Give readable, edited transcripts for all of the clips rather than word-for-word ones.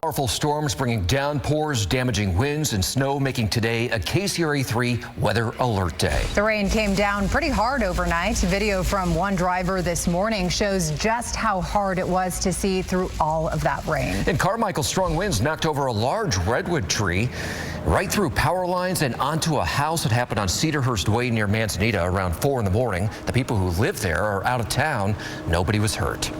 Powerful storms bringing downpours, damaging winds and snow, making today a KCRA 3 weather alert day. The rain came down pretty hard overnight. Video from one driver this morning shows just how hard it was to see through all of that rain. In Carmichael, strong winds knocked over a large redwood tree right through power lines and onto a house. It happened on Cedarhurst Way near Manzanita around 4 in the morning. The people who live there are out of town. Nobody was hurt.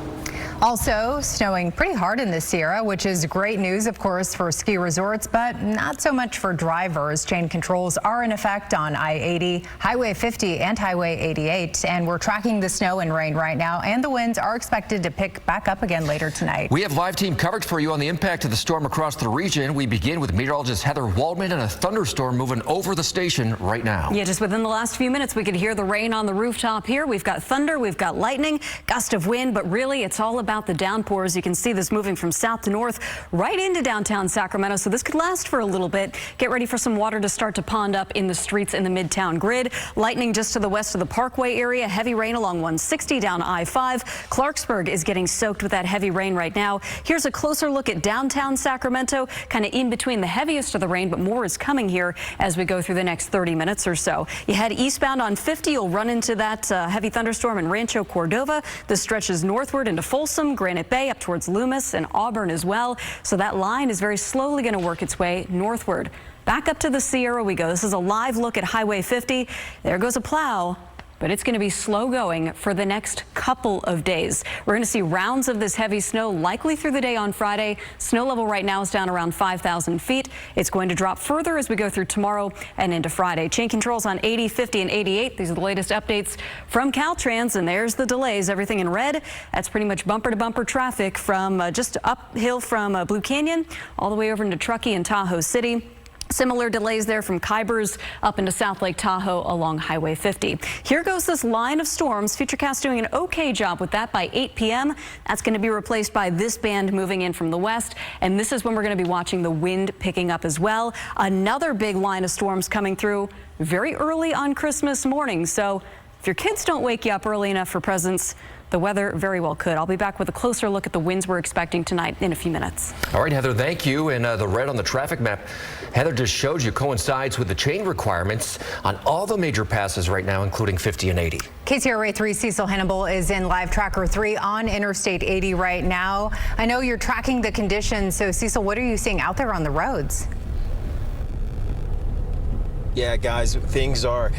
Also snowing pretty hard in the Sierra, which is great news, of course, for ski resorts, but not so much for drivers. Chain controls are in effect on I-80, Highway 50 and Highway 88, and we're tracking the snow and rain right now, and the winds are expected to pick back up again later tonight. We have live team coverage for you on the impact of the storm across the region. We begin with meteorologist Heather Waldman and a thunderstorm moving over the station right now. Yeah, just within the last few minutes, we could hear the rain on the rooftop here. We've got thunder, we've got lightning, gust of wind, but really it's all about the downpours. You can see this moving from south to north right into downtown Sacramento, so this could last for a little bit. Get ready for some water to start to pond up in the streets in the Midtown grid. Lightning just to the west of the Parkway area. Heavy rain along 160 down I-5. Clarksburg is getting soaked with that heavy rain right now. Here's a closer look at downtown Sacramento, kind of in between the heaviest of the rain, but more is coming here as we go through the next 30 minutes or so. You head eastbound on 50, you'll run into that heavy thunderstorm in Rancho Cordova. This stretches northward into Folsom, Granite Bay, up towards Loomis and Auburn as well. So that line is very slowly going to work its way northward. Back up to the Sierra we go. This is a live look at Highway 50. There goes a plow, but it's going to be slow going for the next couple of days. We're going to see rounds of this heavy snow likely through the day on Friday. Snow level right now is down around 5,000 feet. It's going to drop further as we go through tomorrow and into Friday. Chain controls on 80, 50, and 88. These are the latest updates from Caltrans, and there's the delays. Everything in red. That's pretty much bumper-to-bumper traffic from just uphill from Blue Canyon all the way over into Truckee and Tahoe City. Similar delays there from Kybers up into South Lake Tahoe along Highway 50. Here goes this line of storms. Futurecast doing an okay job with that by 8 p.m. That's going to be replaced by this band moving in from the west. And this is when we're going to be watching the wind picking up as well. Another big line of storms coming through very early on Christmas morning. So if your kids don't wake you up early enough for presents, the weather very well could. I'll be back with a closer look at the winds we're expecting tonight in a few minutes. All right, Heather, thank you. And the red on the traffic map Heather just showed you coincides with the chain requirements on all the major passes right now, including 50 and 80. KCRA 3 Cecil Hannibal is in Live Tracker 3 on Interstate 80 right now. I know you're tracking the conditions, so Cecil, what are you seeing out there on the roads? Yeah, guys, things are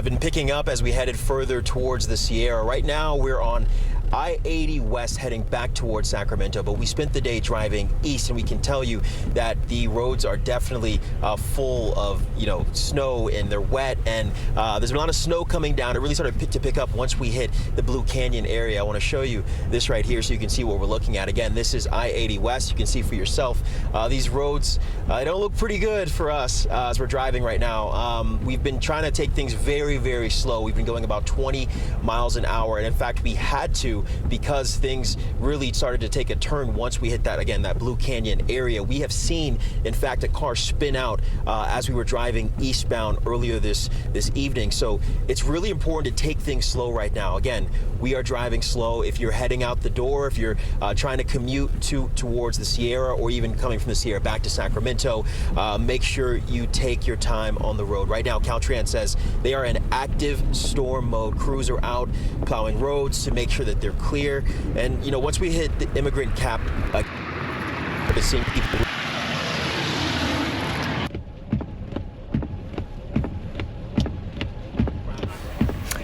been picking up as we headed further towards the Sierra. Right now, we're on I-80 West heading back towards Sacramento, but we spent the day driving east, and we can tell you that the roads are definitely full of, snow, and they're wet, and there's a lot of snow coming down. It really started to pick up once we hit the Blue Canyon area. I want to show you this right here so you can see what we're looking at. Again, this is I-80 West. You can see for yourself. These roads, they don't look pretty good for us as we're driving right now. We've been trying to take things very, very slow. We've been going about 20 miles an hour, and in fact, we had to because things really started to take a turn once we hit that, again, that Blue Canyon area. We have seen, in fact, a car spin out as we were driving eastbound earlier this evening. So it's really important to take things slow right now. Again, we are driving slow. If you're heading out the door, if you're trying to commute towards the Sierra, or even coming from the Sierra back to Sacramento, make sure you take your time on the road. Right now, Caltrans says they are in active storm mode. Crews are out plowing roads to make sure that they're clear. And once we hit the immigrant cap, seeing people.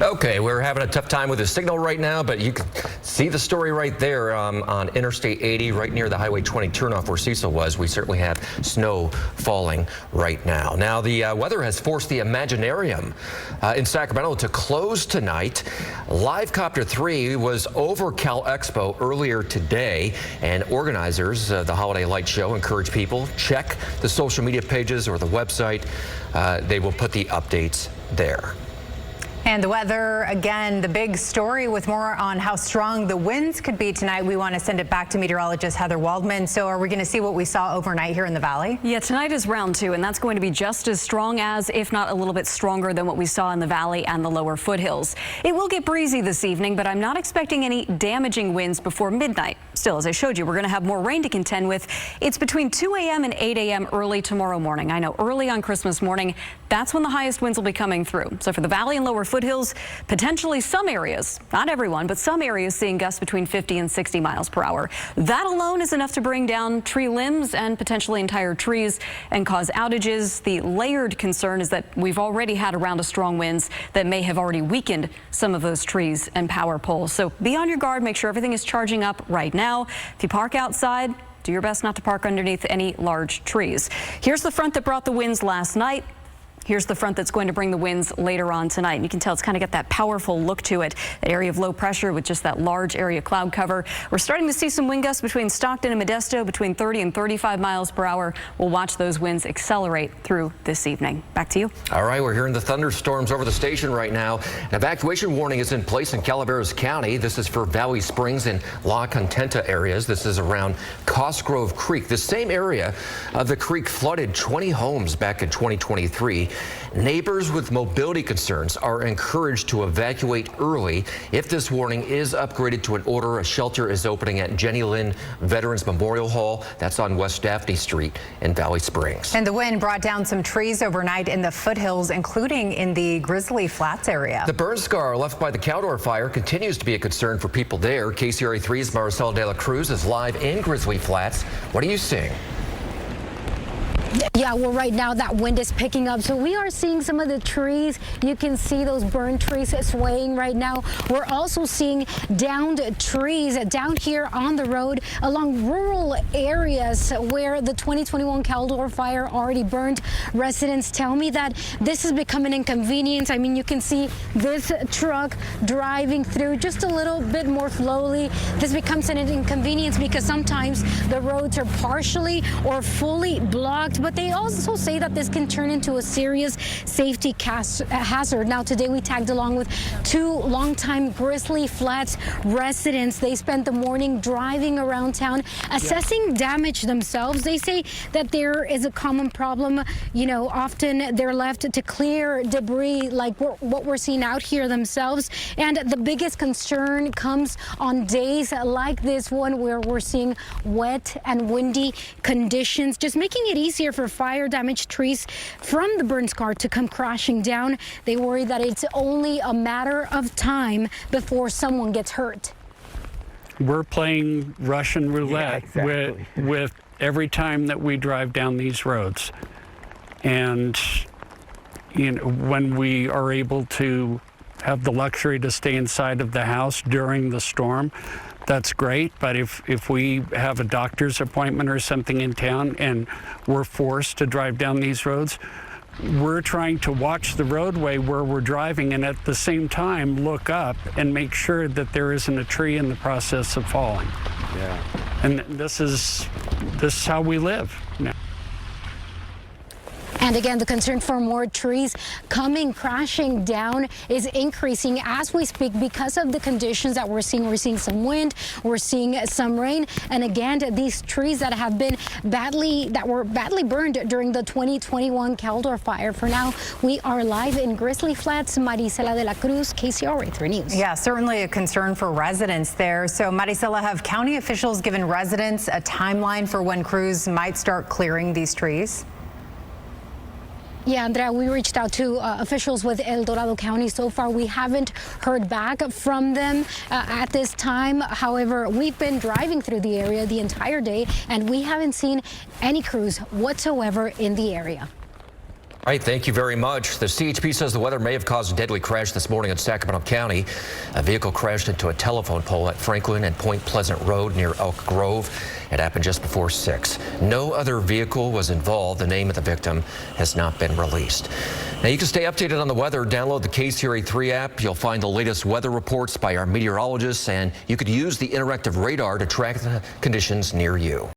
Okay, we're having a tough time with the signal right now, but you can see the story right there on Interstate 80, right near the Highway 20 turnoff where Cecil was. We certainly have snow falling right now. Now, the weather has forced the Imaginarium in Sacramento to close tonight. Livecopter 3 was over Cal Expo earlier today, and organizers of the Holiday Light Show encourage people check the social media pages or the website. They will put the updates there. And the weather, again, the big story with more on how strong the winds could be tonight. We want to send it back to meteorologist Heather Waldman. So are we going to see what we saw overnight here in the valley? Yeah, tonight is round 2, and that's going to be just as strong as, if not a little bit stronger than what we saw in the valley and the lower foothills. It will get breezy this evening, but I'm not expecting any damaging winds before midnight. Still, as I showed you, we're going to have more rain to contend with. It's between 2 a.m. and 8 a.m. early tomorrow morning. I know early on Christmas morning, that's when the highest winds will be coming through. So for the valley and lower foothills, potentially some areas, not everyone, but some areas seeing gusts between 50 and 60 miles per hour. That alone is enough to bring down tree limbs and potentially entire trees and cause outages. The layered concern is that we've already had a round of strong winds that may have already weakened some of those trees and power poles. So be on your guard. Make sure everything is charging up right now. If you park outside, do your best not to park underneath any large trees. Here's the front that brought the winds last night. Here's the front that's going to bring the winds later on tonight. And you can tell it's kind of got that powerful look to it. That area of low pressure with just that large area cloud cover. We're starting to see some wind gusts between Stockton and Modesto between 30 and 35 miles per hour. We'll watch those winds accelerate through this evening. Back to you. All right, we're hearing the thunderstorms over the station right now. An evacuation warning is in place in Calaveras County. This is for Valley Springs and La Contenta areas. This is around Cosgrove Creek. The same area of the creek flooded 20 homes back in 2023. Neighbors with mobility concerns are encouraged to evacuate early. If this warning is upgraded to an order, a shelter is opening at Jenny Lynn Veterans Memorial Hall. That's on West Daphne Street in Valley Springs. And the wind brought down some trees overnight in the foothills, including in the Grizzly Flats area. The burn scar left by the Caldor fire continues to be a concern for people there. KCRA 3's Maricela de la Cruz is live in Grizzly Flats. What are you seeing? Yeah, well, right now that wind is picking up, so we are seeing some of the trees. You can see those burned trees swaying right now. We're also seeing downed trees down here on the road along rural areas where the 2021 Caldor fire already burned. Residents tell me that this has become an inconvenience. I mean, you can see this truck driving through just a little bit more slowly. This becomes an inconvenience because sometimes the roads are partially or fully blocked, but they also say that this can turn into a serious safety hazard. Now, today we tagged along with 2 longtime Grizzly Flats residents. They spent the morning driving around town, assessing damage themselves. They say that there is a common problem. You know, often they're left to clear debris like what we're seeing out here themselves. And the biggest concern comes on days like this one where we're seeing wet and windy conditions, just making it easier for fire damaged trees from the burn scar to come crashing down. They worry that it's only a matter of time before someone gets hurt. We're playing Russian roulette with every time that we drive down these roads. And you know, when we are able to have the luxury to stay inside of the house during the storm, that's great. But if we have a doctor's appointment or something in town and we're forced to drive down these roads, we're trying to watch the roadway where we're driving and at the same time look up and make sure that there isn't a tree in the process of falling. Yeah. And this is how we live now. And again, the concern for more trees coming crashing down is increasing as we speak because of the conditions that we're seeing. We're seeing some wind, we're seeing some rain, and again, these trees that have been were badly burned during the 2021 Caldor fire. For now, we are live in Grizzly Flats. Maricela de la Cruz, KCRA 3 News. Yeah, certainly a concern for residents there. So, Maricela, have county officials given residents a timeline for when crews might start clearing these trees? Yeah, Andrea, we reached out to officials with El Dorado County. So far, we haven't heard back from them at this time. However, we've been driving through the area the entire day, and we haven't seen any crews whatsoever in the area. All right, thank you very much. The CHP says the weather may have caused a deadly crash this morning in Sacramento County. A vehicle crashed into a telephone pole at Franklin and Point Pleasant Road near Elk Grove. It happened just before 6. No other vehicle was involved. The name of the victim has not been released. Now, you can stay updated on the weather. Download the KCRA 3 app. You'll find the latest weather reports by our meteorologists, and you could use the interactive radar to track the conditions near you.